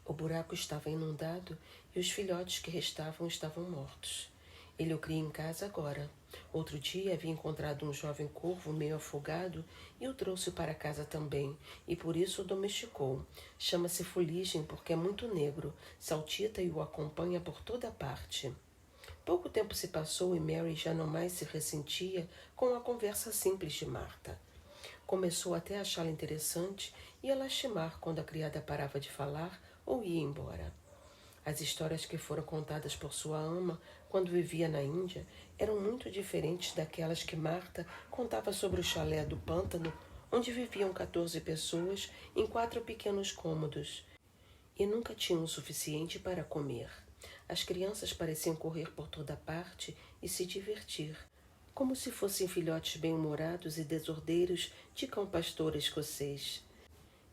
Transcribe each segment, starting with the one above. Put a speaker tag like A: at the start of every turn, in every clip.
A: O buraco estava inundado e os filhotes que restavam estavam mortos. Ele o cria em casa agora. Outro dia havia encontrado um jovem corvo meio afogado e o trouxe para casa também, e por isso o domesticou. Chama-se Fuligem porque é muito negro, saltita e o acompanha por toda parte. Pouco tempo se passou e Mary já não mais se ressentia com a conversa simples de Marta. Começou até a achá-la interessante e a lastimar quando a criada parava de falar ou ia embora. As histórias que foram contadas por sua ama quando vivia na Índia eram muito diferentes daquelas que Marta contava sobre o chalé do pântano, onde viviam 14 pessoas em 4 pequenos cômodos e nunca tinham o suficiente para comer. As crianças pareciam correr por toda parte e se divertir, como se fossem filhotes bem-humorados e desordeiros de cão pastor escocês.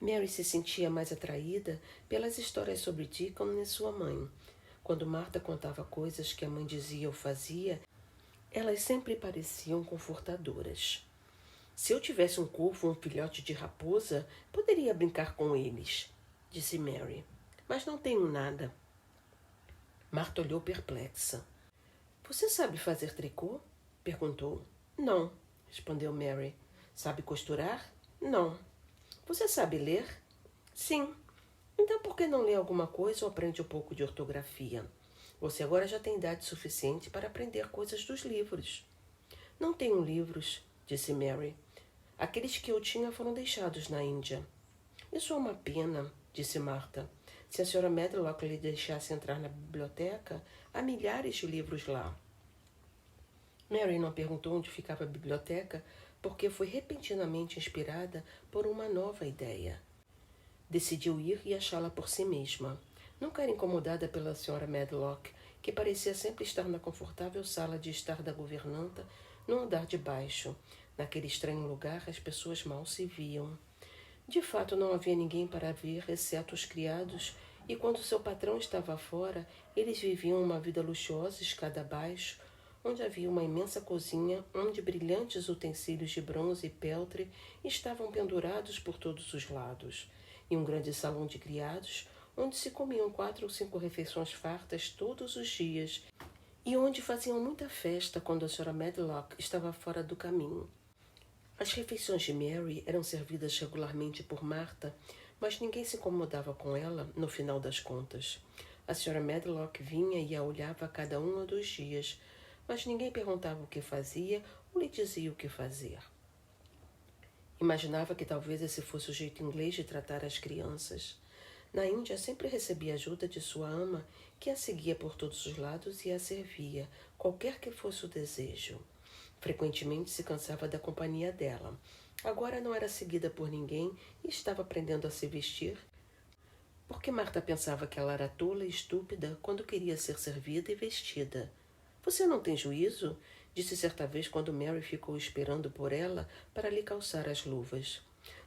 A: Mary se sentia mais atraída pelas histórias sobre Deacon e sua mãe. Quando Marta contava coisas que a mãe dizia ou fazia, elas sempre pareciam confortadoras. Se eu tivesse um corvo ou um filhote de raposa, poderia brincar com eles, disse Mary. Mas não tenho nada. Marta olhou perplexa. Você sabe fazer tricô? Perguntou. Não, respondeu Mary. Sabe costurar? Não. Você sabe ler? Sim. Então por que não lê alguma coisa ou aprende um pouco de ortografia? Você agora já tem idade suficiente para aprender coisas dos livros. Não tenho livros, disse Mary. Aqueles que eu tinha foram deixados na Índia. Isso é uma pena, disse Marta. Se a senhora Medlock lhe deixasse entrar na biblioteca, há milhares de livros lá. Mary não perguntou onde ficava a biblioteca porque foi repentinamente inspirada por uma nova ideia. Decidiu ir e achá-la por si mesma. Nunca era incomodada pela senhora Medlock, que parecia sempre estar na confortável sala de estar da governanta, no andar de baixo. Naquele estranho lugar, as pessoas mal se viam. De fato, não havia ninguém para ver, exceto os criados, e quando seu patrão estava fora, eles viviam uma vida luxuosa escada abaixo, onde havia uma imensa cozinha, onde brilhantes utensílios de bronze e peltre estavam pendurados por todos os lados, e um grande salão de criados, onde se comiam 4 ou 5 refeições fartas todos os dias, e onde faziam muita festa quando a senhora Medlock estava fora do caminho. As refeições de Mary eram servidas regularmente por Marta, mas ninguém se incomodava com ela no final das contas. A senhora Medlock vinha e a olhava a cada 1 ou 2 dias, mas ninguém perguntava o que fazia ou lhe dizia o que fazer. Imaginava que talvez esse fosse o jeito inglês de tratar as crianças. Na Índia sempre recebia ajuda de sua ama, que a seguia por todos os lados e a servia, qualquer que fosse o desejo. Frequentemente se cansava da companhia dela. Agora não era seguida por ninguém e estava aprendendo a se vestir, porque Marta pensava que ela era tola e estúpida quando queria ser servida e vestida. Você não tem juízo? Disse certa vez quando Mary ficou esperando por ela para lhe calçar as luvas.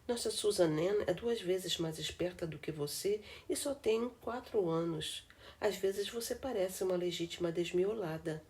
A: Nossa Susan Ann é 2 vezes mais esperta do que você e só tem 4 anos. Às vezes você parece uma legítima desmiolada.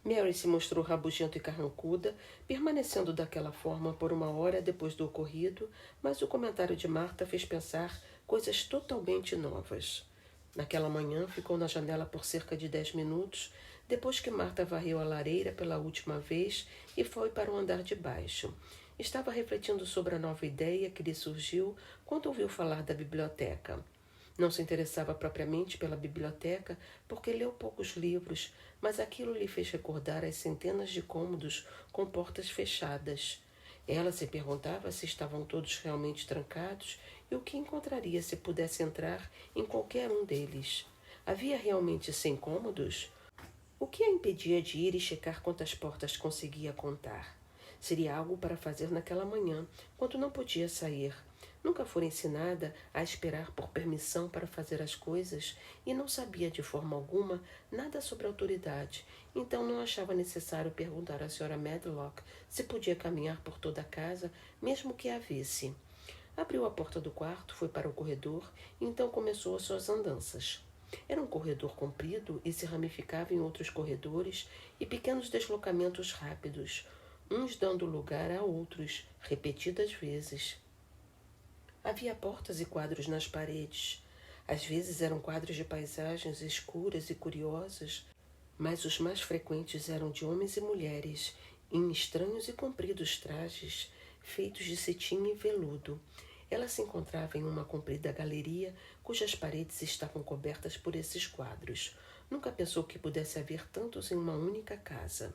A: Mary se mostrou rabugenta e carrancuda, permanecendo daquela forma por 1 hora depois do ocorrido, mas o comentário de Marta fez pensar coisas totalmente novas. Naquela manhã ficou na janela por cerca de 10 minutos, depois que Marta varreu a lareira pela última vez e foi para o andar de baixo. Estava refletindo sobre a nova ideia que lhe surgiu quando ouviu falar da biblioteca. Não se interessava propriamente pela biblioteca porque leu poucos livros, mas aquilo lhe fez recordar as centenas de cômodos com portas fechadas. Ela se perguntava se estavam todos realmente trancados e o que encontraria se pudesse entrar em qualquer um deles. Havia realmente 100 cômodos? O que a impedia de ir e checar quantas portas conseguia contar? Seria algo para fazer naquela manhã, quando não podia sair. Nunca fora ensinada a esperar por permissão para fazer as coisas e não sabia de forma alguma nada sobre autoridade, então não achava necessário perguntar à senhora Medlock se podia caminhar por toda a casa, mesmo que a visse. Abriu a porta do quarto, foi para o corredor e então começou as suas andanças. Era um corredor comprido e se ramificava em outros corredores e pequenos deslocamentos rápidos, uns dando lugar a outros, repetidas vezes. Havia portas e quadros nas paredes. Às vezes eram quadros de paisagens escuras e curiosas, mas os mais frequentes eram de homens e mulheres, em estranhos e compridos trajes, feitos de cetim e veludo. Ela se encontrava em uma comprida galeria, cujas paredes estavam cobertas por esses quadros. Nunca pensou que pudesse haver tantos em uma única casa.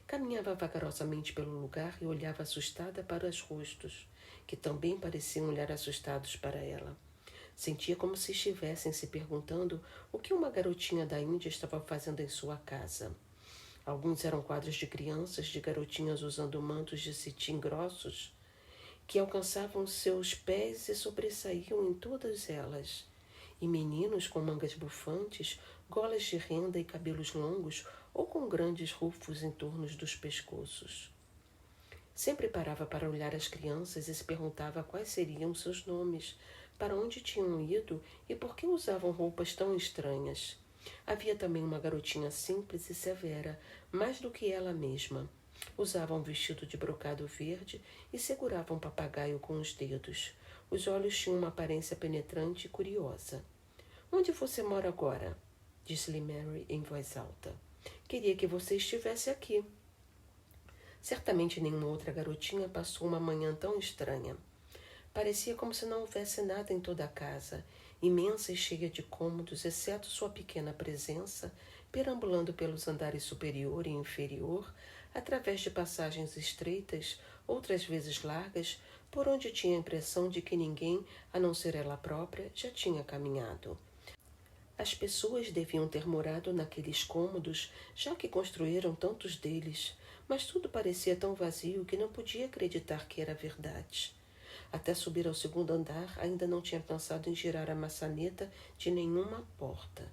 A: Caminhava vagarosamente pelo lugar e olhava assustada para os rostos, que também pareciam olhar assustados para ela. Sentia como se estivessem se perguntando o que uma garotinha da Índia estava fazendo em sua casa. Alguns eram quadros de crianças, de garotinhas usando mantos de cetim grossos, que alcançavam seus pés e sobressaíam em todas elas, e meninos com mangas bufantes, golas de renda e cabelos longos ou com grandes rufos em torno dos pescoços. Sempre parava para olhar as crianças e se perguntava quais seriam seus nomes, para onde tinham ido e por que usavam roupas tão estranhas. Havia também uma garotinha simples e severa, mais do que ela mesma. Usava um vestido de brocado verde e segurava um papagaio com os dedos. Os olhos tinham uma aparência penetrante e curiosa. "Onde você mora agora?" disse-lhe Mary em voz alta. "Queria que você estivesse aqui." Certamente nenhuma outra garotinha passou uma manhã tão estranha. Parecia como se não houvesse nada em toda a casa, imensa e cheia de cômodos, exceto sua pequena presença, perambulando pelos andares superior e inferior, através de passagens estreitas, outras vezes largas, por onde tinha a impressão de que ninguém, a não ser ela própria, já tinha caminhado. As pessoas deviam ter morado naqueles cômodos, já que construíram tantos deles, mas tudo parecia tão vazio que não podia acreditar que era verdade. Até subir ao segundo andar, ainda não tinha pensado em girar a maçaneta de nenhuma porta.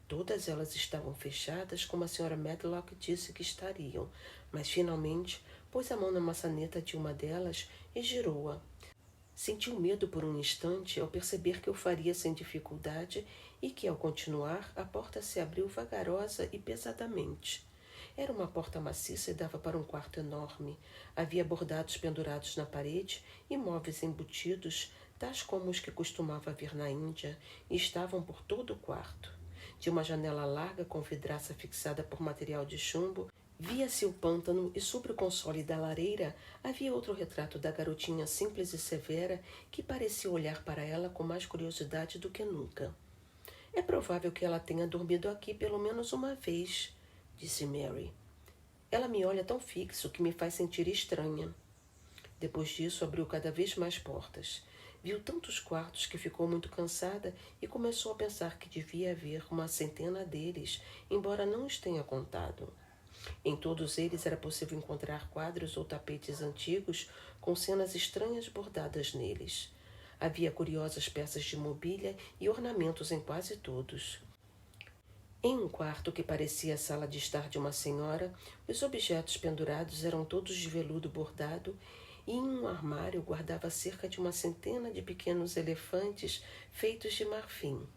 A: Todas elas estavam fechadas, como a senhora Medlock disse que estariam, mas finalmente pôs a mão na maçaneta de uma delas e girou-a. Sentiu medo por um instante ao perceber que o faria sem dificuldade e que, ao continuar, a porta se abriu vagarosa e pesadamente. Era uma porta maciça e dava para um quarto enorme. Havia bordados pendurados na parede e móveis embutidos, tais como os que costumava ver na Índia, e estavam por todo o quarto. De uma janela larga com vidraça fixada por material de chumbo, via-se o pântano e sobre o console da lareira havia outro retrato da garotinha simples e severa que parecia olhar para ela com mais curiosidade do que nunca. "É provável que ela tenha dormido aqui pelo menos uma vez", disse Mary. "Ela me olha tão fixo que me faz sentir estranha." Depois disso, abriu cada vez mais portas. Viu tantos quartos que ficou muito cansada e começou a pensar que devia haver uma centena deles, embora não os tenha contado. Em todos eles era possível encontrar quadros ou tapetes antigos com cenas estranhas bordadas neles. Havia curiosas peças de mobília e ornamentos em quase todos. Em um quarto que parecia a sala de estar de uma senhora, os objetos pendurados eram todos de veludo bordado e em um armário guardava cerca de uma centena de pequenos elefantes feitos de marfim.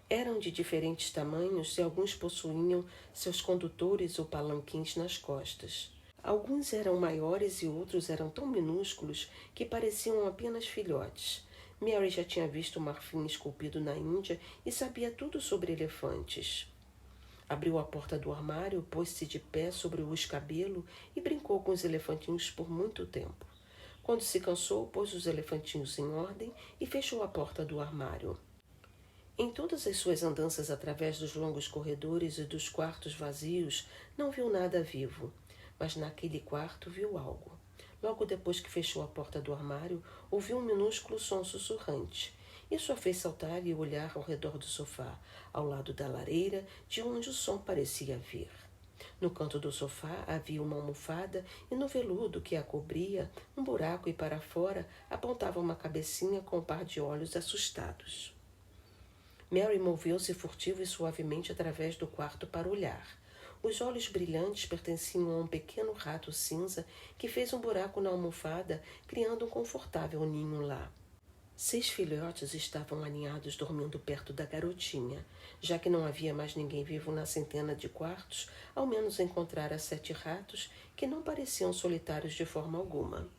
A: Eram de diferentes tamanhos e alguns possuíam seus condutores ou palanquins nas costas. Alguns eram maiores e outros eram tão minúsculos que pareciam apenas filhotes. Mary já tinha visto o marfim esculpido na Índia e sabia tudo sobre elefantes. Abriu a porta do armário, pôs-se de pé sobre o escabelo e brincou com os elefantinhos por muito tempo. Quando se cansou, pôs os elefantinhos em ordem e fechou a porta do armário. Em todas as suas andanças através dos longos corredores e dos quartos vazios, não viu nada vivo, mas naquele quarto viu algo. Logo depois que fechou a porta do armário, ouviu um minúsculo som sussurrante. Isso a fez saltar e olhar ao redor do sofá, ao lado da lareira, de onde o som parecia vir. No canto do sofá havia uma almofada e no veludo que a cobria, um buraco e para fora apontava uma cabecinha com um par de olhos assustados. Mary moveu-se furtiva e suavemente através do quarto para olhar. Os olhos brilhantes pertenciam a um pequeno rato cinza que fez um buraco na almofada, criando um confortável ninho lá. 6 filhotes estavam aninhados dormindo perto da garotinha. Já que não havia mais ninguém vivo na centena de quartos, ao menos encontrara 7 ratos que não pareciam solitários de forma alguma.